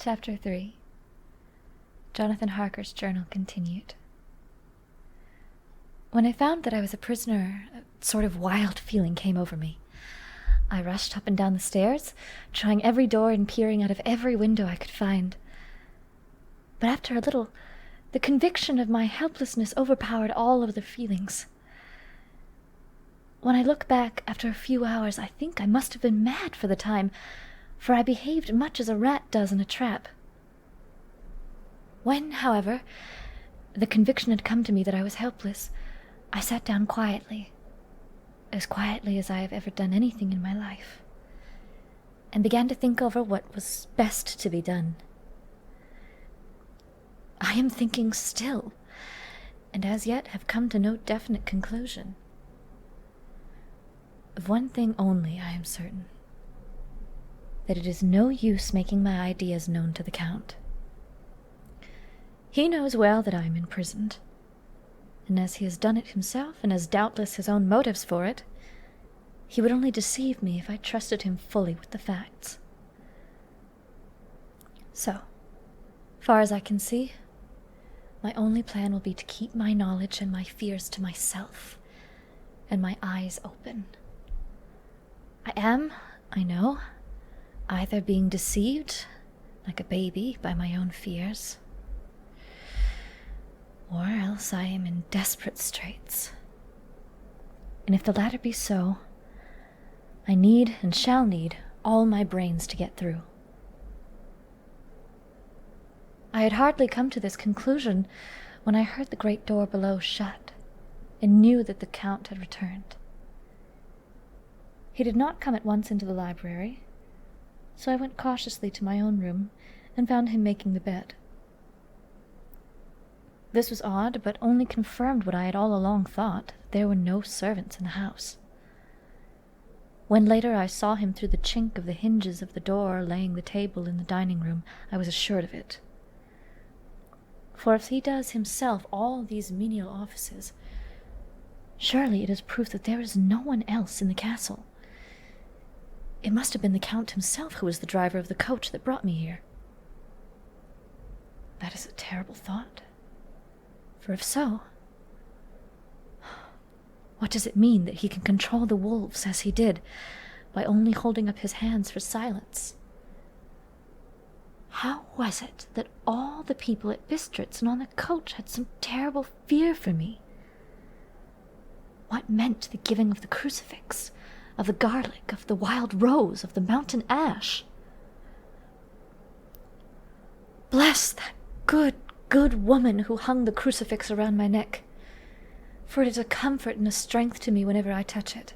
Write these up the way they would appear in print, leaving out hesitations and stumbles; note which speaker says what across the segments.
Speaker 1: Chapter 3. Jonathan Harker's journal continued. When I found that I was a prisoner, a sort of wild feeling came over me. I rushed up and down the stairs, trying every door and peering out of every window I could find. But after a little, the conviction of my helplessness overpowered all other feelings. When I look back after a few hours, I think I must have been mad for the time, for I behaved much as a rat does in a trap. When, however, the conviction had come to me that I was helpless, I sat down quietly as I have ever done anything in my life, and began to think over what was best to be done. I am thinking still, and as yet have come to no definite conclusion. Of one thing only I am certain, that it is no use making my ideas known to the Count. He knows well that I am imprisoned, and as he has done it himself, and has doubtless his own motives for it, he would only deceive me if I trusted him fully with the facts. So, far as I can see, my only plan will be to keep my knowledge and my fears to myself, and my eyes open. I am, I know, either being deceived, like a baby, by my own fears, or else I am in desperate straits. And if the latter be so, I need and shall need all my brains to get through. I had hardly come to this conclusion when I heard the great door below shut, and knew that the Count had returned. He did not come at once into the library, so I went cautiously to my own room and found him making the bed. This was odd, but only confirmed what I had all along thought, that there were no servants in the house. When later I saw him through the chink of the hinges of the door laying the table in the dining room, I was assured of it. For if he does himself all these menial offices, surely it is proof that there is no one else in the castle. It must have been the Count himself who was the driver of the coach that brought me here. That is a terrible thought. For if so, what does it mean that he can control the wolves as he did, by only holding up his hands for silence? How was it that all the people at Bistritz and on the coach had some terrible fear for me? What meant the giving of the crucifix, of the garlic, of the wild rose, of the mountain ash? Bless that good woman who hung the crucifix around my neck, for it is a comfort and a strength to me whenever I touch it.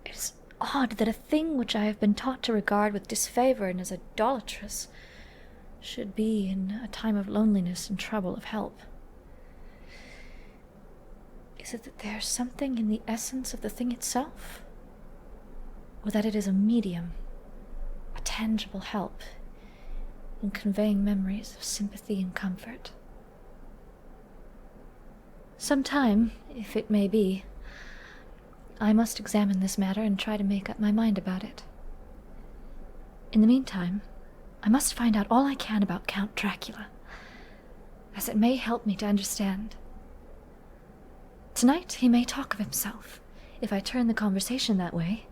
Speaker 1: It is odd that a thing which I have been taught to regard with disfavor and as idolatrous should be, in a time of loneliness and trouble, of help. Is it that there is something in the essence of the thing itself? Or that it is a medium, a tangible help, in conveying memories of sympathy and comfort? Some time, if it may be, I must examine this matter and try to make up my mind about it. In the meantime, I must find out all I can about Count Dracula, as it may help me to understand. Tonight he may talk of himself, if I turn the conversation that way.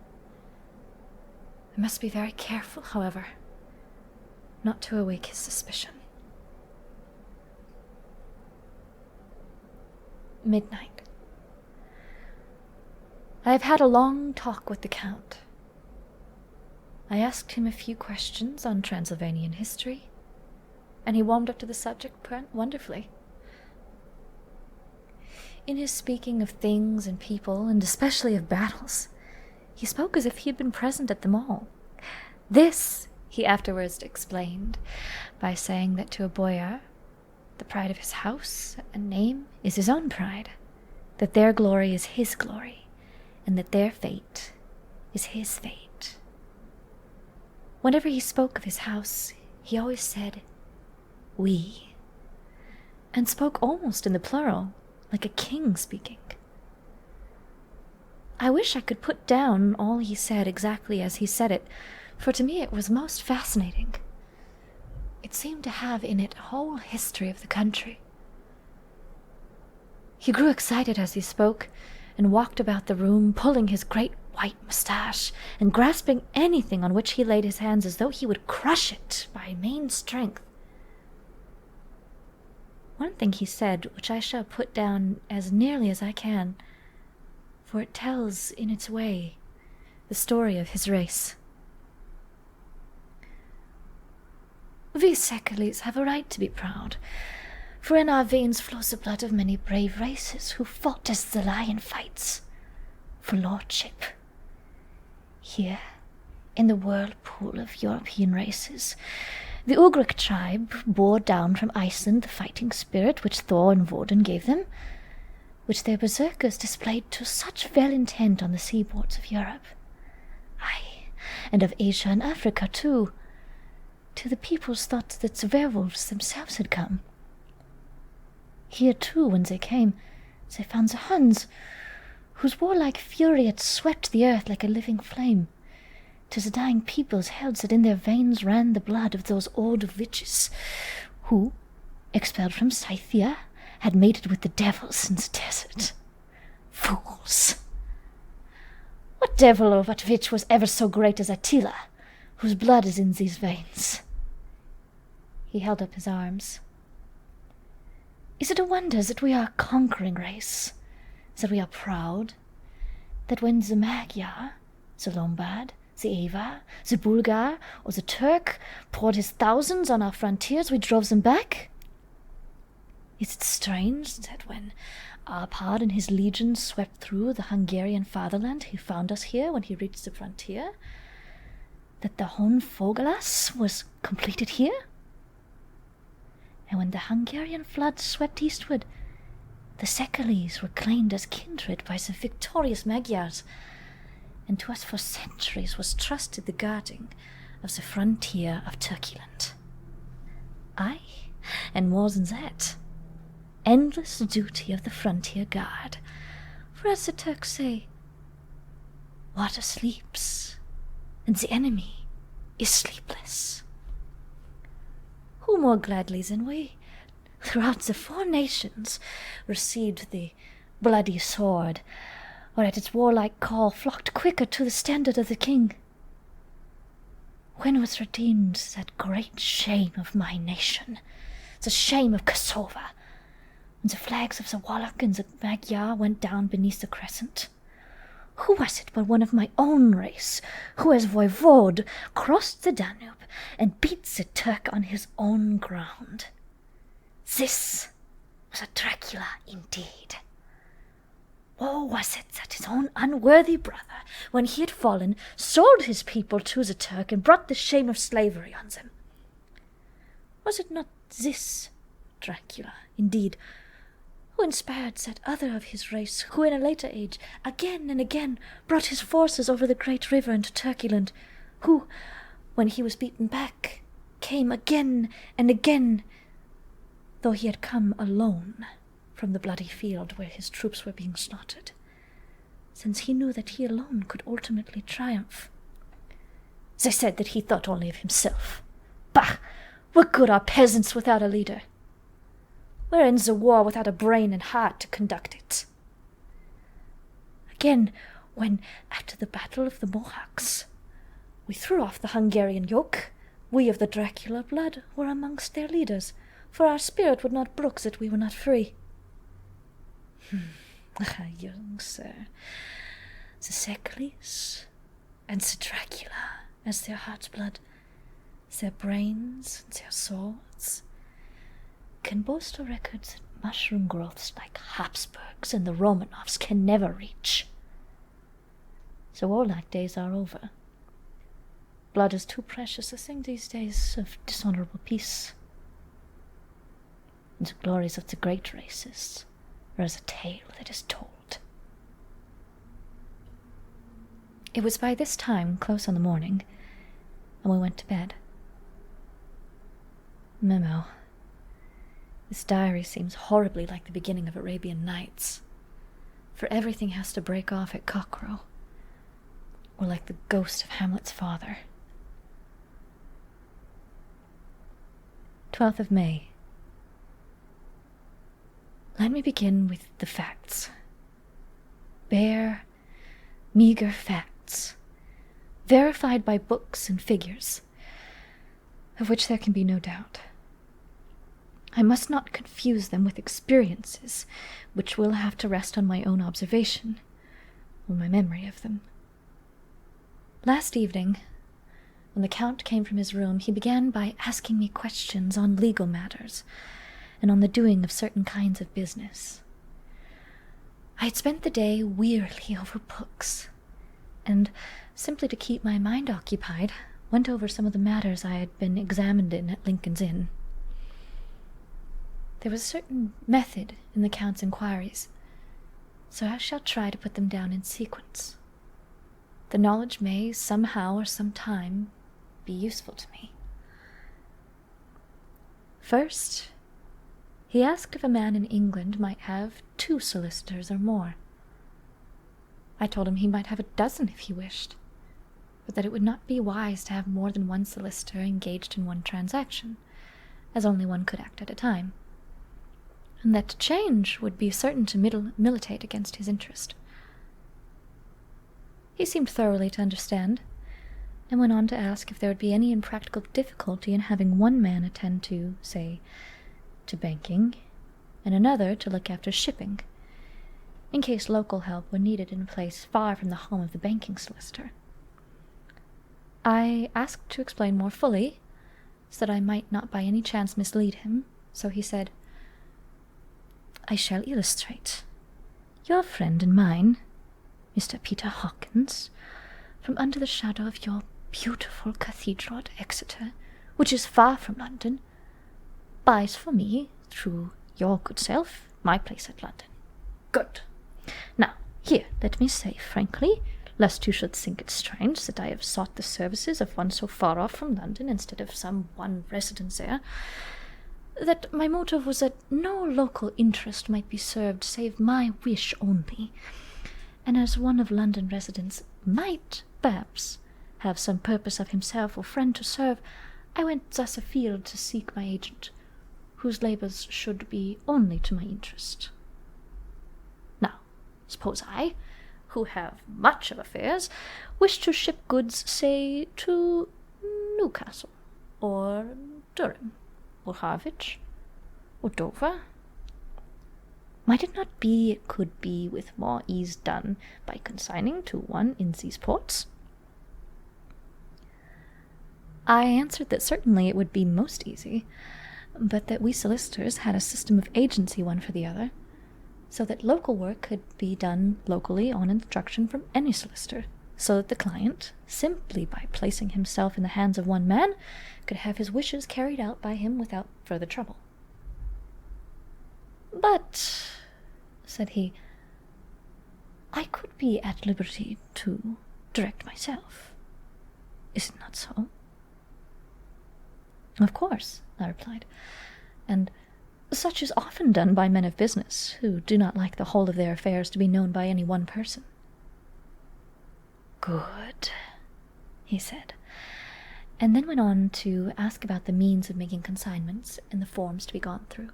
Speaker 1: I must be very careful, however, not to awake his suspicion. Midnight. I have had a long talk with the Count. I asked him a few questions on Transylvanian history, and he warmed up to the subject wonderfully. In his speaking of things and people, and especially of battles, he spoke as if he had been present at them all. This, he afterwards explained, by saying that to a boyar, the pride of his house and name is his own pride, that their glory is his glory, and that their fate is his fate. Whenever he spoke of his house, he always said, "we," and spoke almost in the plural, like a king speaking. I wish I could put down all he said exactly as he said it, for to me it was most fascinating. It seemed to have in it a whole history of the country. He grew excited as he spoke, and walked about the room, pulling his great white moustache, and grasping anything on which he laid his hands as though he would crush it by main strength. One thing he said, which I shall put down as nearly as I can, for it tells, in its way, the story of his race. We Sekalis have a right to be proud, for in our veins flows the blood of many brave races who fought as the lion fights, for lordship. Here, in the whirlpool of European races, the Ugric tribe bore down from Iceland the fighting spirit which Thor and Woden gave them, which their berserkers displayed to such fell intent on the seaboards of Europe. Aye, and of Asia and Africa too, till the peoples thought that the werewolves themselves had come. Here too, when they came, they found the Huns, whose warlike fury had swept the earth like a living flame. 'Tis the dying peoples held that in their veins ran the blood of those old witches, who, expelled from Scythia, had mated with the devils in the desert. Fools! What devil or what witch was ever so great as Attila, whose blood is in these veins? He held up his arms. Is it a wonder that we are a conquering race, that we are proud, that when the Magyar, the Lombard, the Avar, the Bulgar, or the Turk poured his thousands on our frontiers, we drove them back? Is it strange that when Arpad and his legions swept through the Hungarian fatherland, he found us here when he reached the frontier, that the Hohenfogelas was completed here? And when the Hungarian flood swept eastward, the Sekalis were claimed as kindred by the victorious Magyars, and to us for centuries was trusted the guarding of the frontier of Turkeyland. Aye, and more than that, endless duty of the frontier guard, for as the Turks say, water sleeps, and the enemy is sleepless. Who more gladly than we, throughout the 4 nations, received the bloody sword, or at its warlike call flocked quicker to the standard of the king? When was redeemed that great shame of my nation, the shame of Kosovo, when the flags of the Wallach and the Magyar went down beneath the crescent? Who was it but one of my own race, who as voivode crossed the Danube and beat the Turk on his own ground? This was a Dracula indeed. Woe was it that his own unworthy brother, when he had fallen, sold his people to the Turk and brought the shame of slavery on them? Was it not this Dracula, indeed, who inspired that other of his race, who in a later age again and again brought his forces over the great river into Turkeyland, who, when he was beaten back, came again and again, though he had come alone from the bloody field where his troops were being slaughtered, since he knew that he alone could ultimately triumph? They said that he thought only of himself. Bah! What good are peasants without a leader? Where ends the war without a brain and heart to conduct it? Again, when, after the battle of the Mohawks, we threw off the Hungarian yoke, we of the Dracula blood were amongst their leaders, for our spirit would not brook that we were not free. Young sir, the Sekalis and the Dracula as their heart's blood, their brains and their swords, can boast a record that mushroom growths like Habsburgs and the Romanovs can never reach. The warlike days are over. Blood is too precious a thing these days of dishonorable peace. And the glories of the great races are as a tale that is told. It was by this time close on the morning, and we went to bed. Memo. This diary seems horribly like the beginning of Arabian Nights, for everything has to break off at cockcrow, or like the ghost of Hamlet's father. 12th of May. Let me begin with the facts. Bare, meager facts, verified by books and figures, of which there can be no doubt. I must not confuse them with experiences, which will have to rest on my own observation, or my memory of them. Last evening, when the Count came from his room, he began by asking me questions on legal matters, and on the doing of certain kinds of business. I had spent the day wearily over books, and, simply to keep my mind occupied, went over some of the matters I had been examined in at Lincoln's Inn. There was a certain method in the Count's inquiries, so I shall try to put them down in sequence. The knowledge may, somehow or sometime, be useful to me. First, he asked if a man in England might have 2 solicitors or more. I told him he might have 12 if he wished, but that it would not be wise to have more than one solicitor engaged in one transaction, as only one could act at a time, and that change would be certain to militate against his interest. He seemed thoroughly to understand, and went on to ask if there would be any impractical difficulty in having one man attend to, say, to banking, and another to look after shipping, in case local help were needed in a place far from the home of the banking solicitor. I asked to explain more fully, so that I might not by any chance mislead him, so he said, "I shall illustrate. Your friend and mine, Mr. Peter Hawkins, from under the shadow of your beautiful cathedral at Exeter, which is far from London, buys for me, through your good self, my place at London. Good. Now, here, let me say frankly, lest you should think it strange that I have sought the services of one so far off from London instead of some one resident there, that my motive was that no local interest might be served save my wish only, and as one of London residents might, perhaps, have some purpose of himself or friend to serve, I went thus afield to seek my agent, whose labours should be only to my interest. Now, suppose I, who have much of affairs, wish to ship goods, say, to Newcastle, or Durham, or Harwich, or Dover. Might it not be it could be with more ease done by consigning to one in these ports? I answered that certainly it would be most easy, but that we solicitors had a system of agency one for the other, so that local work could be done locally on instruction from any solicitor, so that the client, simply by placing himself in the hands of one man, could have his wishes carried out by him without further trouble. "But," said he, "I could be at liberty to direct myself. Is it not so?" "Of course," I replied, "and such is often done by men of business, who do not like the whole of their affairs to be known by any one person." "Good," he said, and then went on to ask about the means of making consignments and the forms to be gone through,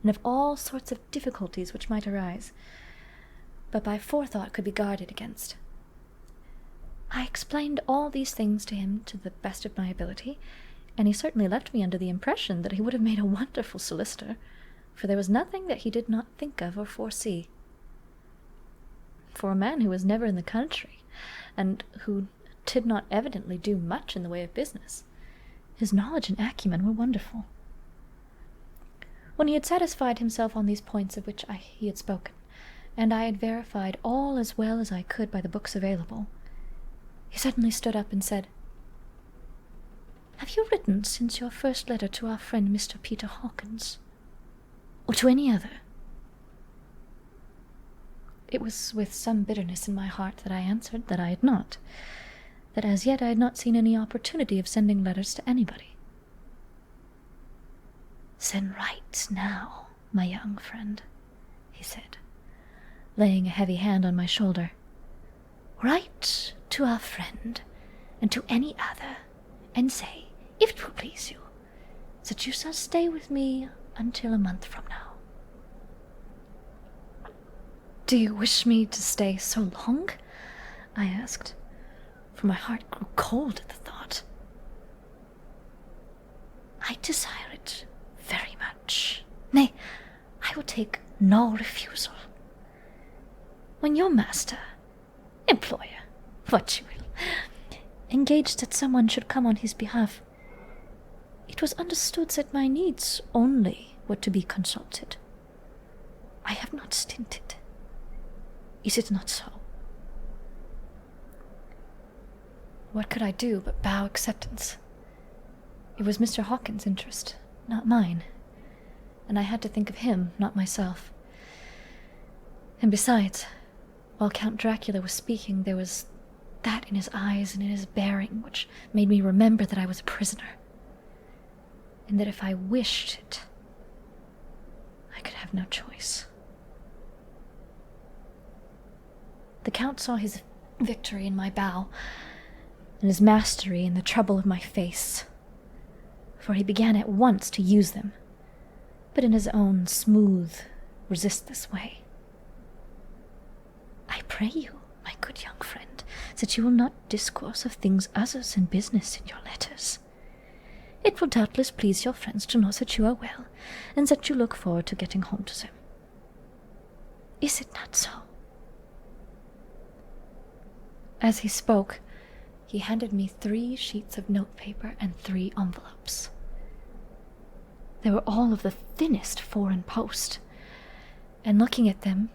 Speaker 1: and of all sorts of difficulties which might arise, but by forethought could be guarded against. I explained all these things to him to the best of my ability, and he certainly left me under the impression that he would have made a wonderful solicitor, for there was nothing that he did not think of or foresee. For a man who was never in the country, and who did not evidently do much in the way of business, his knowledge and acumen were wonderful. When he had satisfied himself on these points of which he had spoken, and I had verified all as well as I could by the books available, he suddenly stood up and said, "Have you written since your first letter to our friend Mr. Peter Hawkins, or to any other?" It was with some bitterness in my heart that I answered that I had not, that as yet I had not seen any opportunity of sending letters to anybody. "Then write now, my young friend," he said, laying a heavy hand on my shoulder. "Write to our friend, and to any other, and say, if it will please you, that you shall stay with me until a month from now." "Do you wish me to stay so long?" I asked, for my heart grew cold at the thought. "I desire it very much. Nay, I will take no refusal. When your master, employer, what you will, engaged that someone should come on his behalf, it was understood that my needs only were to be consulted. I have not stinted. Is it not so?" What could I do but bow acceptance? It was Mr. Hawkins' interest, not mine, and I had to think of him, not myself. And besides, while Count Dracula was speaking, there was that in his eyes and in his bearing which made me remember that I was a prisoner, and that if I wished it, I could have no choice. The Count saw his victory in my bow, and his mastery in the trouble of my face, for he began at once to use them, but in his own smooth, resistless way. "I pray you, my good young friend, that you will not discourse of things others than business in your letters. It will doubtless please your friends to know that you are well, and that you look forward to getting home to them. Is it not so?" As he spoke, he handed me 3 sheets of notepaper and 3 envelopes. They were all of the thinnest foreign post, and looking at them,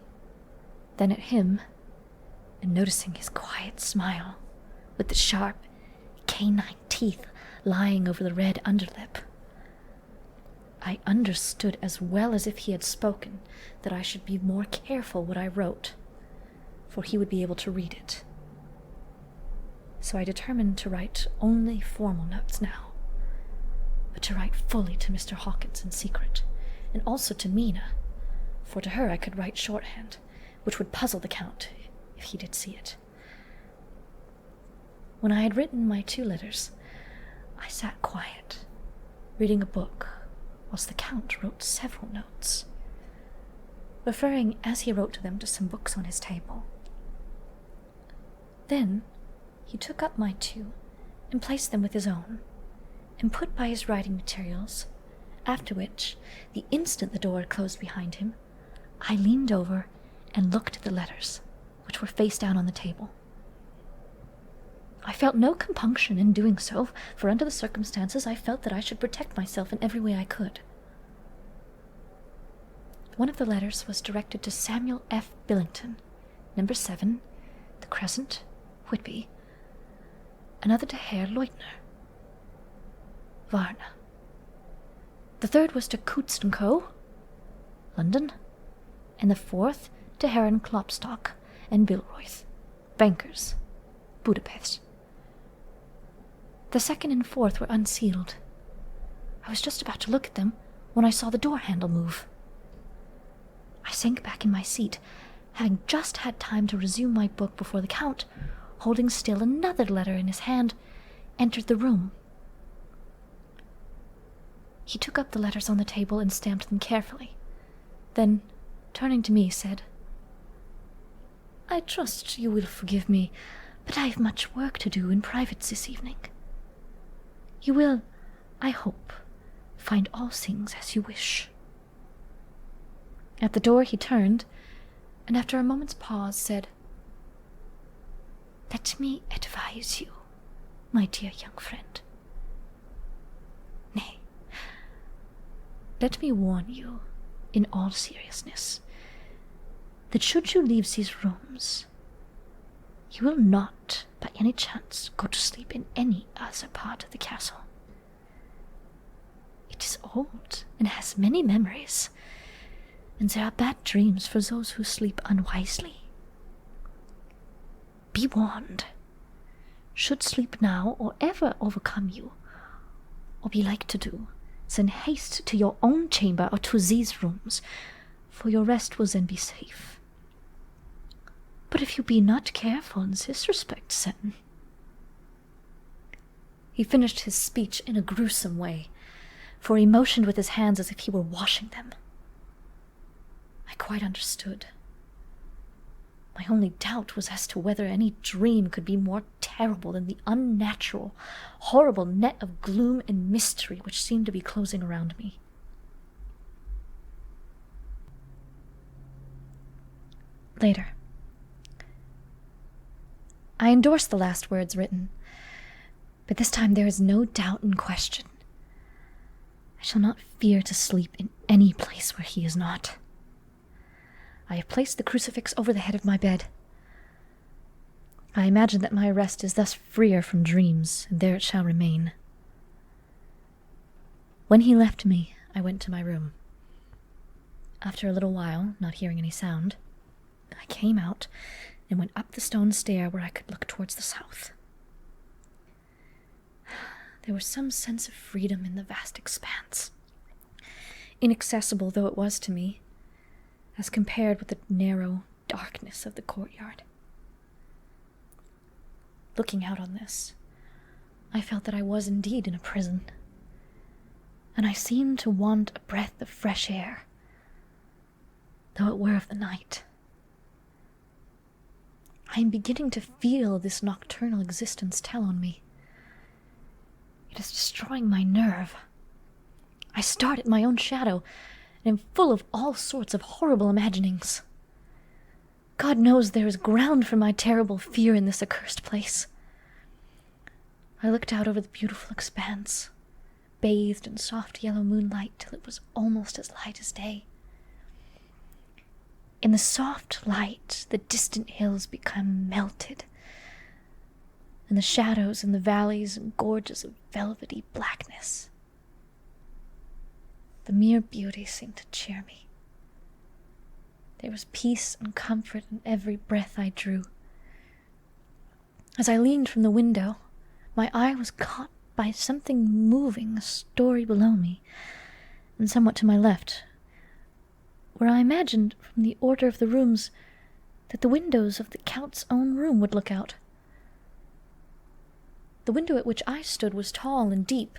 Speaker 1: then at him, and noticing his quiet smile, with the sharp, canine teeth lying over the red underlip, I understood as well as if he had spoken that I should be more careful what I wrote, for he would be able to read it. So I determined to write only formal notes now, but to write fully to Mr. Hawkins in secret, and also to Mina, for to her I could write shorthand, which would puzzle the Count if he did see it. When I had written my 2 letters, I sat quiet, reading a book, whilst the Count wrote several notes, referring as he wrote to them to some books on his table. Then he took up my 2 and placed them with his own, and put by his writing materials, after which, the instant the door closed behind him, I leaned over and looked at the letters, which were face down on the table. I felt no compunction in doing so, for under the circumstances I felt that I should protect myself in every way I could. One of the letters was directed to Samuel F. Billington, No. 7, The Crescent, Whitby. Another to Herr Leutner, Varna. The third was to Coutts & Co., London, and the 4th to Herren Klopstock and Bilroyth, bankers, Budapest. The 2nd and 4th were unsealed. I was just about to look at them when I saw the door handle move. I sank back in my seat, having just had time to resume my book before the Count, holding still another letter in his hand, entered the room. He took up the letters on the table and stamped them carefully. Then, turning to me, said, "I trust you will forgive me, but I have much work to do in private this evening. You will, I hope, find all things as you wish." At the door he turned, and after a moment's pause said, "Let me advise you, my dear young friend. Nay, let me warn you, in all seriousness, that should you leave these rooms, you will not, by any chance, go to sleep in any other part of the castle. It is old and has many memories, and there are bad dreams for those who sleep unwisely. Be warned. Should sleep now or ever overcome you, or be like to do, then haste to your own chamber or to these rooms, for your rest will then be safe. But if you be not careful in this respect, then—" He finished his speech in a gruesome way, for he motioned with his hands as if he were washing them. I quite understood. My only doubt was as to whether any dream could be more terrible than the unnatural, horrible net of gloom and mystery which seemed to be closing around me. Later. I endorse the last words written, but this time there is no doubt in question. I shall not fear to sleep in any place where he is not. I have placed the crucifix over the head of my bed. I imagine that my rest is thus freer from dreams, and there it shall remain. When he left me, I went to my room. After a little while, not hearing any sound, I came out and went up the stone stair where I could look towards the south. There was some sense of freedom in the vast expanse, inaccessible though it was to me, as compared with the narrow darkness of the courtyard. Looking out on this, I felt that I was indeed in a prison, and I seemed to want a breath of fresh air, though it were of the night. I am beginning to feel this nocturnal existence tell on me. It is destroying my nerve. I start at my own shadow, and am full of all sorts of horrible imaginings. God knows there is ground for my terrible fear in this accursed place. I looked out over the beautiful expanse, bathed in soft yellow moonlight till it was almost as light as day. In the soft light, the distant hills become melted, and the shadows in the valleys and gorges of velvety blackness. The mere beauty seemed to cheer me. There was peace and comfort in every breath I drew. As I leaned from the window, my eye was caught by something moving a story below me, and somewhat to my left, where I imagined, from the order of the rooms, that the windows of the Count's own room would look out. The window at which I stood was tall and deep,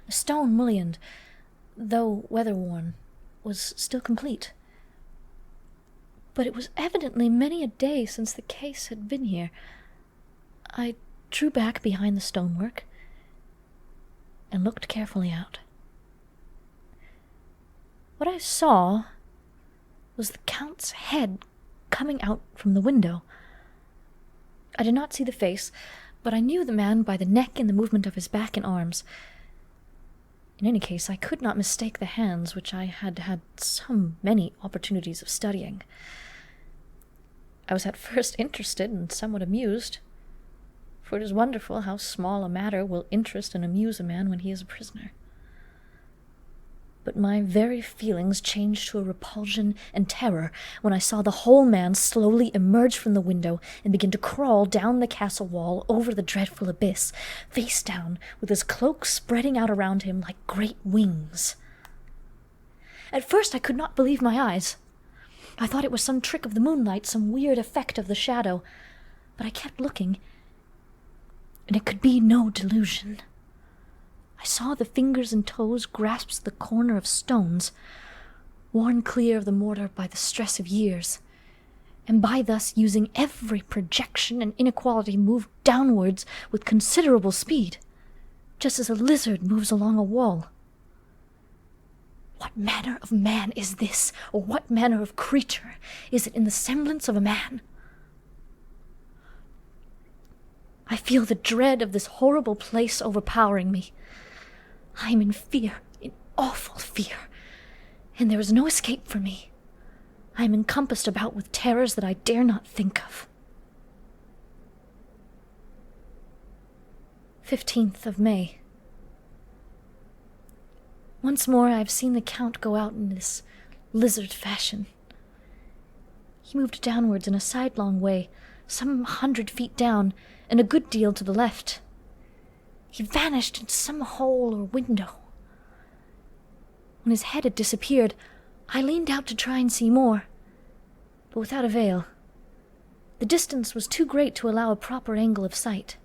Speaker 1: a stone mullioned, though weather-worn, was still complete. But it was evidently many a day since the case had been here. I drew back behind the stonework and looked carefully out. What I saw was the Count's head coming out from the window. I did not see the face, but I knew the man by the neck and the movement of his back and arms. In any case, I could not mistake the hands which I had had so many opportunities of studying. I was at first interested and somewhat amused, for it is wonderful how small a matter will interest and amuse a man when he is a prisoner. But my very feelings changed to a repulsion and terror when I saw the whole man slowly emerge from the window and begin to crawl down the castle wall over the dreadful abyss, face down, with his cloak spreading out around him like great wings. At first I could not believe my eyes. I thought it was some trick of the moonlight, some weird effect of the shadow, but I kept looking, and it could be no delusion. I saw the fingers and toes grasp the corner of stones, worn clear of the mortar by the stress of years, and by thus using every projection and inequality moved downwards with considerable speed, just as a lizard moves along a wall. What manner of man is this, or what manner of creature is it in the semblance of a man? I feel the dread of this horrible place overpowering me. I am in fear, in awful fear, and there is no escape for me. I am encompassed about with terrors that I dare not think of. 15th of May. Once more I have seen the Count go out in this lizard fashion. He moved downwards in a sidelong way, some 100 feet down, and a good deal to the left. He vanished into some hole or window. When his head had disappeared, I leaned out to try and see more, but without avail. The distance was too great to allow a proper angle of sight.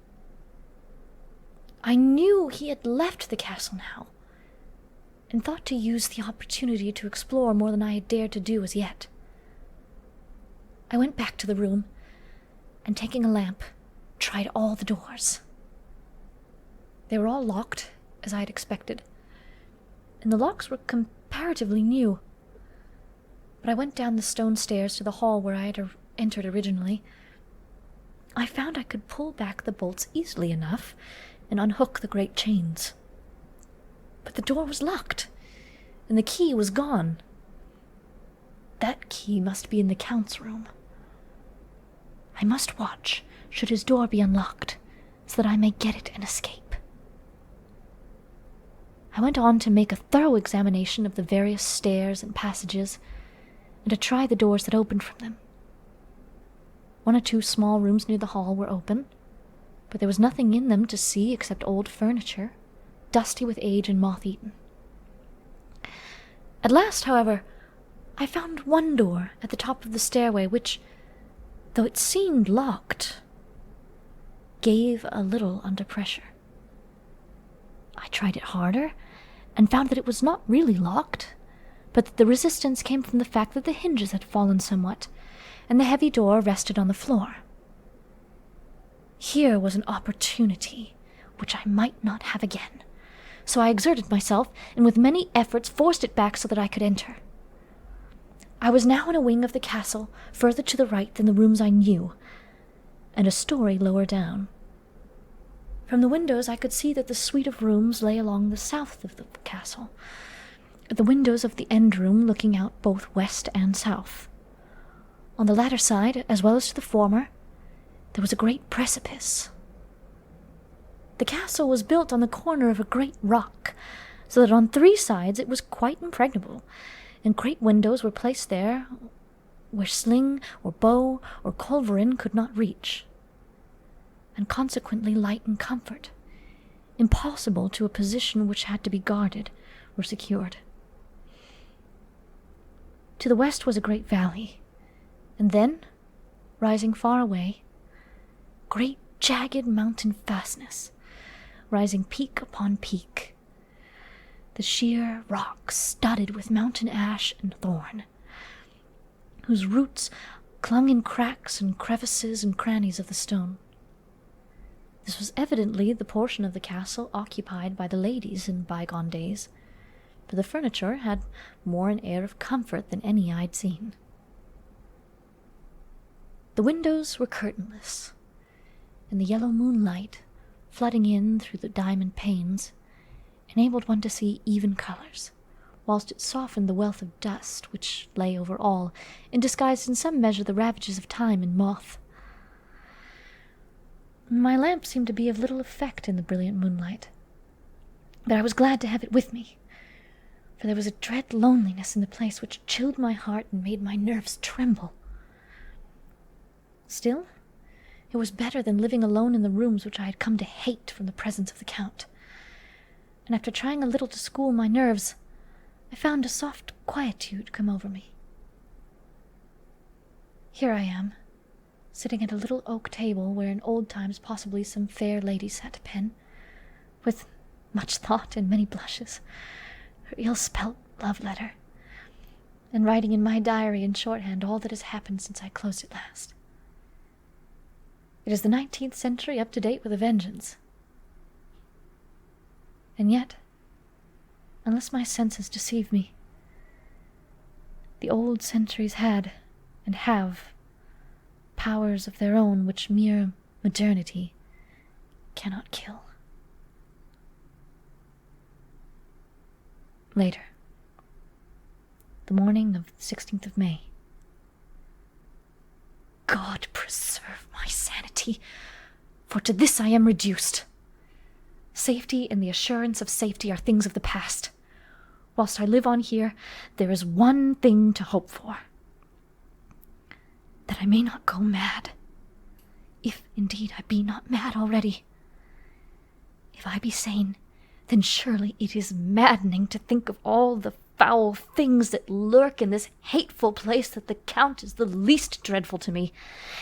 Speaker 1: I knew he had left the castle now, and thought to use the opportunity to explore more than I had dared to do as yet. I went back to the room, and taking a lamp, tried all the doors. They were all locked, as I had expected, and the locks were comparatively new. But I went down the stone stairs to the hall where I had entered originally. I found I could pull back the bolts easily enough and unhook the great chains. But the door was locked, and the key was gone. That key must be in the Count's room. I must watch, should his door be unlocked, so that I may get it and escape. I went on to make a thorough examination of the various stairs and passages, and to try the doors that opened from them. 1 or 2 small rooms near the hall were open, but there was nothing in them to see except old furniture, dusty with age and moth-eaten. At last, however, I found one door at the top of the stairway which, though it seemed locked, gave a little under pressure. I tried it harder, and found that it was not really locked, but that the resistance came from the fact that the hinges had fallen somewhat, and the heavy door rested on the floor. Here was an opportunity which I might not have again, so I exerted myself, and with many efforts forced it back so that I could enter. I was now in a wing of the castle, further to the right than the rooms I knew, and a story lower down. From the windows I could see that the suite of rooms lay along the south of the castle, the windows of the end room looking out both west and south. On the latter side, as well as to the former, there was a great precipice. The castle was built on the corner of a great rock, so that on 3 sides it was quite impregnable, and great windows were placed there where sling or bow or culverin could not reach, and consequently light and comfort, impossible to a position which had to be guarded or secured. To the west was a great valley, and then, rising far away, great jagged mountain fastness, rising peak upon peak, the sheer rocks studded with mountain ash and thorn, whose roots clung in cracks and crevices and crannies of the stone. This was evidently the portion of the castle occupied by the ladies in bygone days, for the furniture had more an air of comfort than any I'd seen. The windows were curtainless, and the yellow moonlight, flooding in through the diamond panes, enabled one to see even colors, whilst it softened the wealth of dust which lay over all, and disguised in some measure the ravages of time and moth. My lamp seemed to be of little effect in the brilliant moonlight, but I was glad to have it with me, for there was a dread loneliness in the place which chilled my heart and made my nerves tremble. Still, it was better than living alone in the rooms which I had come to hate from the presence of the Count, and after trying a little to school my nerves, I found a soft quietude come over me. Here I am, sitting at a little oak table where in old times possibly some fair lady sat to pen, with much thought and many blushes, her ill-spelt love letter, and writing in my diary in shorthand all that has happened since I closed it last. It is the 19th century up to date with a vengeance. And yet, unless my senses deceive me, the old centuries had, and have, powers of their own which mere modernity cannot kill. Later, the morning of the 16th of May. God preserve my sanity, for to this I am reduced. Safety and the assurance of safety are things of the past. Whilst I live on here, there is one thing to hope for: that I may not go mad, if indeed I be not mad already. If I be sane, then surely it is maddening to think of all the foul things that lurk in this hateful place, that the Count is the least dreadful to me,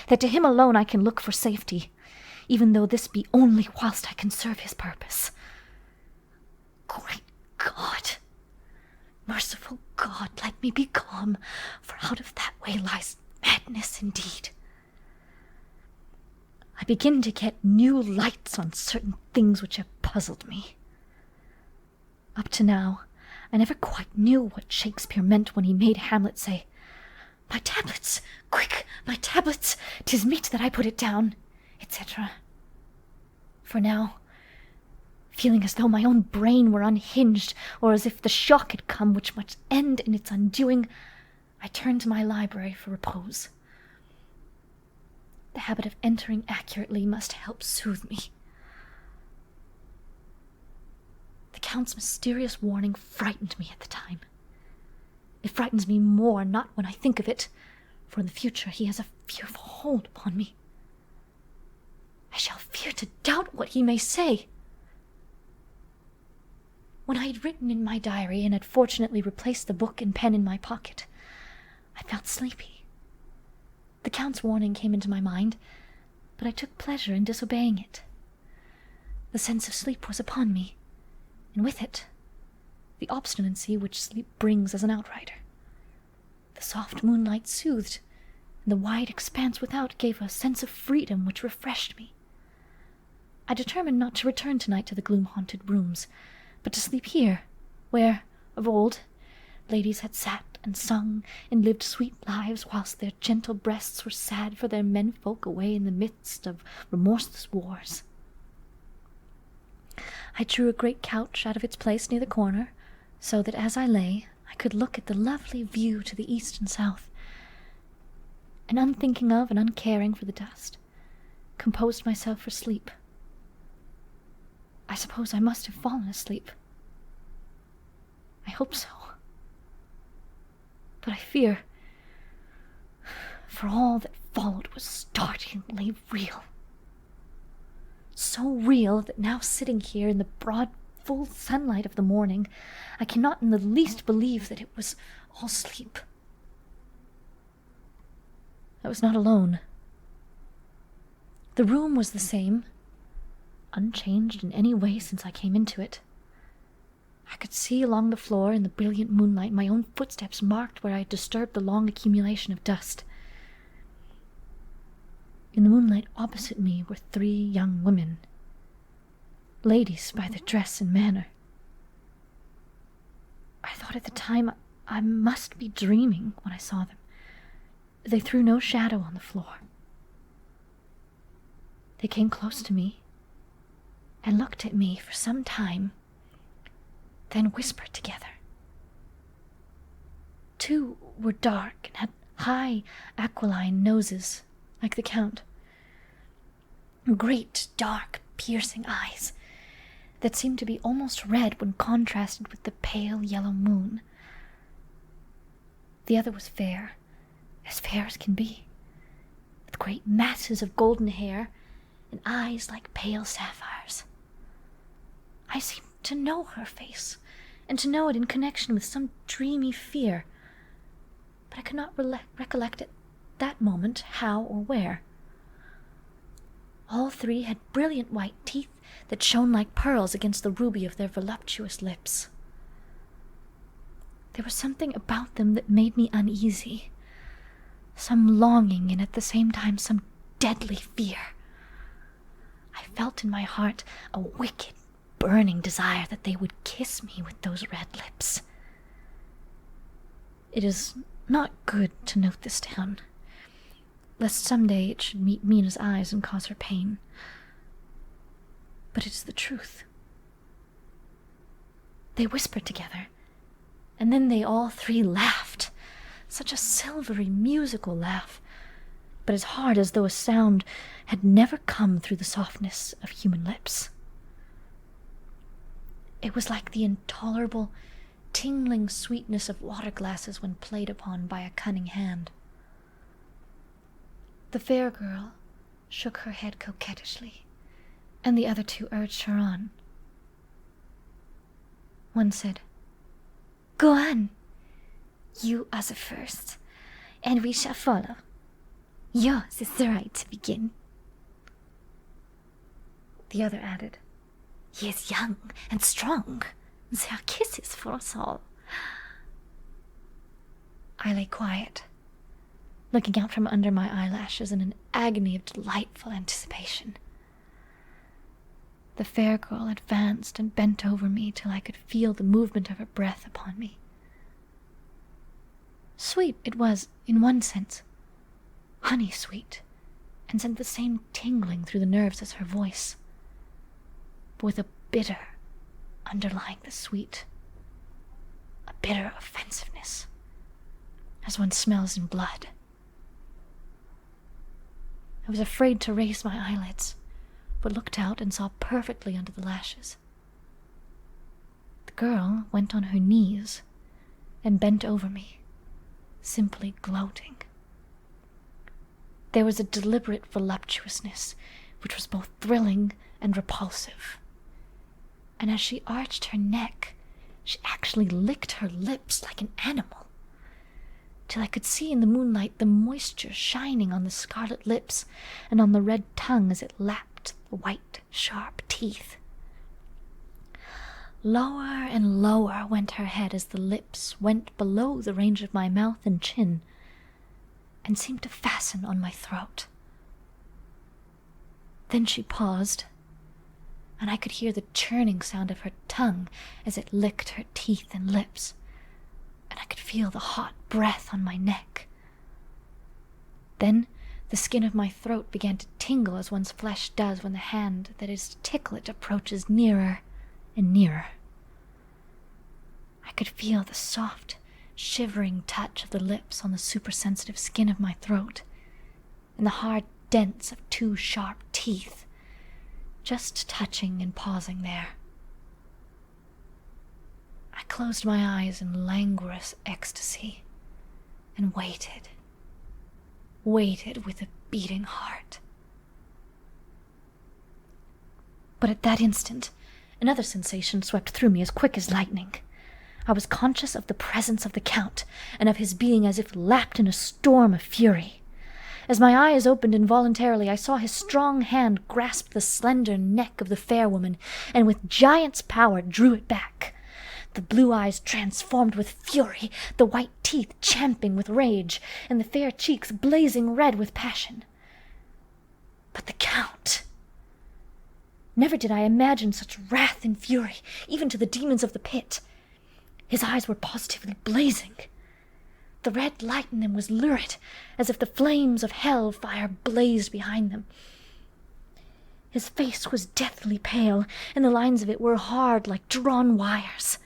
Speaker 1: that to him alone I can look for safety, even though this be only whilst I can serve his purpose. Great God! let me be calm, for out of that way lies madness indeed. I begin to get new lights on certain things which have puzzled me. Up to now, I never quite knew what Shakespeare meant when he made Hamlet say, "My tablets! Quick, my tablets! 'Tis meet that I put it down," etc. For now, feeling as though my own brain were unhinged, or as if the shock had come which must end in its undoing, I turned to my library for repose. The habit of entering accurately must help soothe me. The Count's mysterious warning frightened me at the time. It frightens me more not when I think of it, for in the future he has a fearful hold upon me. I shall fear to doubt what he may say. When I had written in my diary and had fortunately replaced the book and pen in my pocket, I felt sleepy. The Count's warning came into my mind, but I took pleasure in disobeying it. The sense of sleep was upon me, and with it, the obstinacy which sleep brings as an outrider. The soft moonlight soothed, and the wide expanse without gave a sense of freedom which refreshed me. I determined not to return tonight to the gloom-haunted rooms, but to sleep here, where, of old, ladies had sat and sung and lived sweet lives, whilst their gentle breasts were sad for their menfolk away in the midst of remorseless wars. I drew a great couch out of its place near the corner, so that as I lay, I could look at the lovely view to the east and south, and unthinking of and uncaring for the dust, composed myself for sleep. I suppose I must have fallen asleep. I hope so. But I fear, for all that followed was startlingly real. So real that now sitting here in the broad, full sunlight of the morning, I cannot in the least believe that it was all sleep. I was not alone. The room was the same, unchanged in any way since I came into it. I could see along the floor in the brilliant moonlight my own footsteps marked where I had disturbed the long accumulation of dust. In the moonlight opposite me were 3 young women, ladies by their dress and manner. I thought at the time I must be dreaming when I saw them. They threw no shadow on the floor. They came close to me and looked at me for some time, then whispered together. 2 were dark and had high aquiline noses, like the Count. Great, dark, piercing eyes that seemed to be almost red when contrasted with the pale yellow moon. The other was fair as can be, with great masses of golden hair and eyes like pale sapphires. I seemed to know her face, and to know it in connection with some dreamy fear, but I could not recollect at that moment how or where. All 3 had brilliant white teeth that shone like pearls against the ruby of their voluptuous lips. There was something about them that made me uneasy, some longing and at the same time some deadly fear. I felt in my heart a wicked, burning desire that they would kiss me with those red lips. It is not good to note this down, lest some day it should meet Mina's eyes and cause her pain. But it is the truth. They whispered together, and then they all 3 laughed, such a silvery, musical laugh, but as hard as though a sound had never come through the softness of human lips. It was like the intolerable, tingling sweetness of water glasses when played upon by a cunning hand. The fair girl shook her head coquettishly, and the other 2 urged her on. One said, "Go on. You are the first, and we shall follow. Yours is the right to begin." The other added, "He is young and strong. There are kisses for us all." I lay quiet, looking out from under my eyelashes in an agony of delightful anticipation. The fair girl advanced and bent over me till I could feel the movement of her breath upon me. Sweet it was, in one sense, honey-sweet, and sent the same tingling through the nerves as her voice, but with a bitter underlying the sweet, a bitter offensiveness, as one smells in blood. I was afraid to raise my eyelids, but looked out and saw perfectly under the lashes. The girl went on her knees and bent over me, simply gloating. There was a deliberate voluptuousness which was both thrilling and repulsive, and as she arched her neck, she actually licked her lips like an animal, till I could see in the moonlight the moisture shining on the scarlet lips and on the red tongue as it lapped the white, sharp teeth. Lower and lower went her head as the lips went below the range of my mouth and chin, and seemed to fasten on my throat. Then she paused, and I could hear the churning sound of her tongue as it licked her teeth and lips, and I could feel the hot breath on my neck. Then the skin of my throat began to tingle as one's flesh does when the hand that is to tickle it approaches nearer and nearer. I could feel the soft, shivering touch of the lips on the supersensitive skin of my throat, and the hard dents of two sharp teeth, just touching and pausing there. I closed my eyes in languorous ecstasy, and waited with a beating heart. But at that instant, another sensation swept through me as quick as lightning. I was conscious of the presence of the Count, and of his being as if lapped in a storm of fury. As my eyes opened involuntarily, I saw his strong hand grasp the slender neck of the fair woman, and with giant's power drew it back. The blue eyes transformed with fury, the white teeth champing with rage, and the fair cheeks blazing red with passion. But the Count! Never did I imagine such wrath and fury, even to the demons of the pit. His eyes were positively blazing. The red light in them was lurid, as if the flames of hell fire blazed behind them. His face was deathly pale, and the lines of it were hard like drawn wires.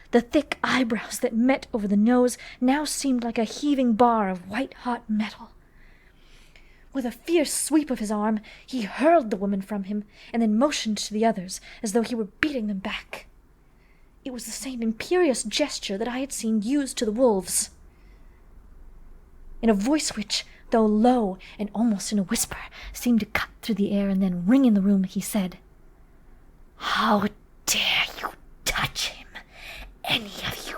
Speaker 1: The thick eyebrows that met over the nose now seemed like a heaving bar of white-hot metal. With a fierce sweep of his arm, he hurled the woman from him, and then motioned to the others, as though he were beating them back. It was the same imperious gesture that I had seen used to the wolves. In a voice which, though low and almost in a whisper, seemed to cut through the air and then ring in the room, he said, "How dare you touch him, any of you?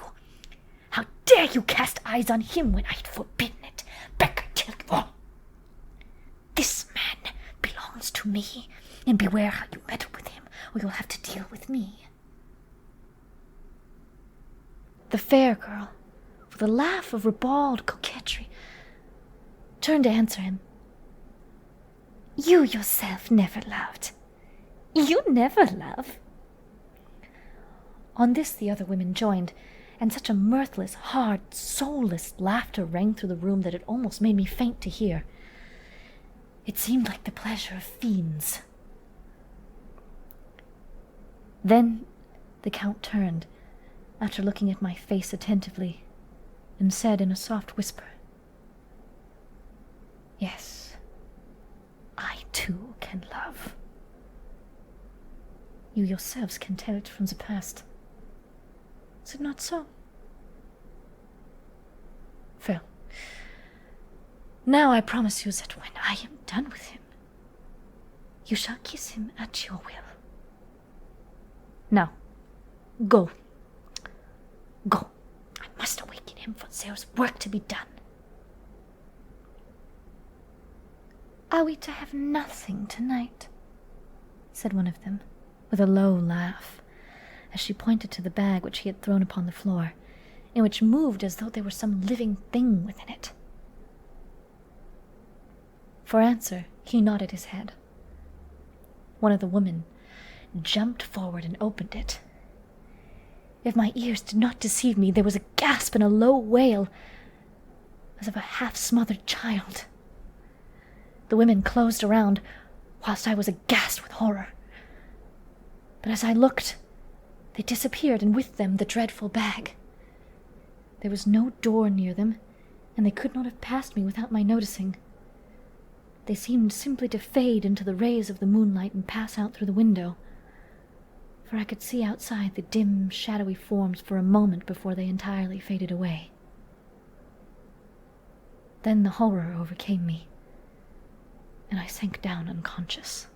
Speaker 1: How dare you cast eyes on him when I had forbidden it? Back till you. This man belongs to me, and beware how you meddle with him, or you'll have to deal with me." The fair girl, with a laugh of ribald coquetry, turned to answer him. "You yourself never loved. You never love." On this the other women joined, and such a mirthless, hard, soulless laughter rang through the room that it almost made me faint to hear. It seemed like the pleasure of fiends. Then the Count turned, after looking at my face attentively, and said in a soft whisper, "Yes, I too can love. You yourselves can tell it from the past. Is it not so? Well, now I promise you that when I am done with him, you shall kiss him at your will. Now, go. Go. I must awaken him, for there's work to be done." "Are we to have nothing tonight?" said one of them, with a low laugh, as she pointed to the bag which he had thrown upon the floor, and which moved as though there were some living thing within it. For answer, he nodded his head. One of the women jumped forward and opened it. If my ears did not deceive me, there was a gasp and a low wail, as of a half-smothered child. The women closed around, whilst I was aghast with horror. But as I looked, they disappeared, and with them the dreadful bag. There was no door near them, and they could not have passed me without my noticing. They seemed simply to fade into the rays of the moonlight and pass out through the window, for I could see outside the dim, shadowy forms for a moment before they entirely faded away. Then the horror overcame me, and I sank down unconscious.